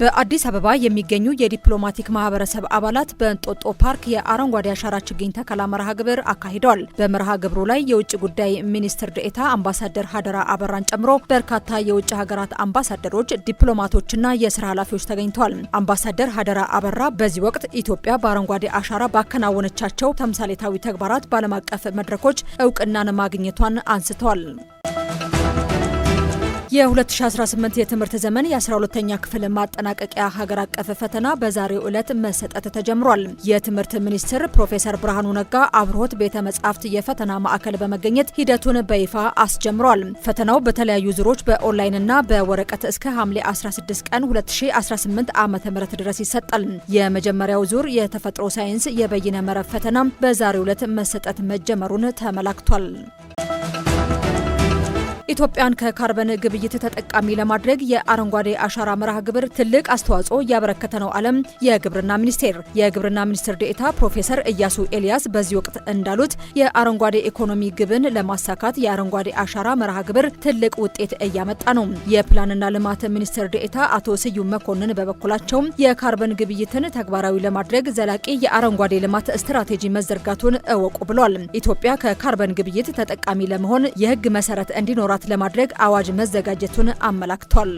በአዲስ አበባ የሚገኙ የዲፕሎማቲክ ማህበረሰብ አባላት በእንጦጦ ፓርክ የአረንጓዴ አሻራ ችግኝ ተከላ መርሃ ግብር አካሂደዋል። በመርሃ ግብሩ ላይ የውጭ ጉዳይ ሚኒስትር ዴኤታ አምባሳደር ሀደራ አበራን ጨምሮ በርካታ የውጭ ሀገራት አምባሳደሮች፣ ዲፕሎማቶችና የስራ ኃላፊዎች ተገኝተዋል። አምባሳደር ሀደራ አበራ በዚህ ወቅት ኢትዮጵያ በአረንጓዴ አሻራ ባከናወነቻቸው ተምሳሌታዊ ተግባራት በዓለም አቀፍ መድረኮች እውቅናን ማግኘቷን አንስተዋል። የ2018 የትምህርት ዘመን የ12ኛ ክፍል ማጠናቀቂያ ሀገር አቀፍ ፈተና በዛሬው ዕለት መሰጠት ተጀምሯል። የትምህርት ሚኒስትር ፕሮፌሰር ብርሃኑ ነጋ አብርሆት ቤተ መጻሕፍት የፈተና ማዕከል በመገኘት ሂደቱን በይፋ አስጀምሯል። ፈተናው በተለያዩ ዙሮች በኦንላይንና በወረቀት እስከ ሐምሌ 16 ቀን 2018 ዓ.ም ድረስ ይሰጣል። የመጀመሪያው ዙር የተፈጥሮ ሳይንስ የበይነ መረብ ፈተና በዛሬው ዕለት መሰጠት መጀመሩን ተመላክቷል። ኢትዮጵያን ከካርበን ግብይት ተጠቃሚ ለማድረግ የአረንጓዴ አሻራ መርሃ ግብር ትልቅ አስተዋጽኦ እያበረከተ ነው አለም የግብርና ሚኒስቴር ዴኤታ ፕሮፌሰር ኢያሱ ኤልያስ በዚህ ወቅት እንዳሉት የአረንጓዴ ኢኮኖሚ ግብን ለማሳካት የአረንጓዴ አሻራ መርሃ ግብር ትልቅ ውጤት እያመጣ ነው። የፕላንና ልማት ሚኒስትር ዴኤታ አቶ ስዩም መኮንን በበኩላቸው የካርበን ግብይትን ተግባራዊ ለማድረግ ዘላቂ የአረንጓዴ ልማት ስትራቴጂ መዘርጋቱን እወቁ ብሏል። ኢትዮጵያ ከካርበን ግብይት ተጠቃሚ ለመሆን የህግ መሰረት እንዲኖራት ለማድረግ አዋጅ መዘጋጀቱን አመላክቷል።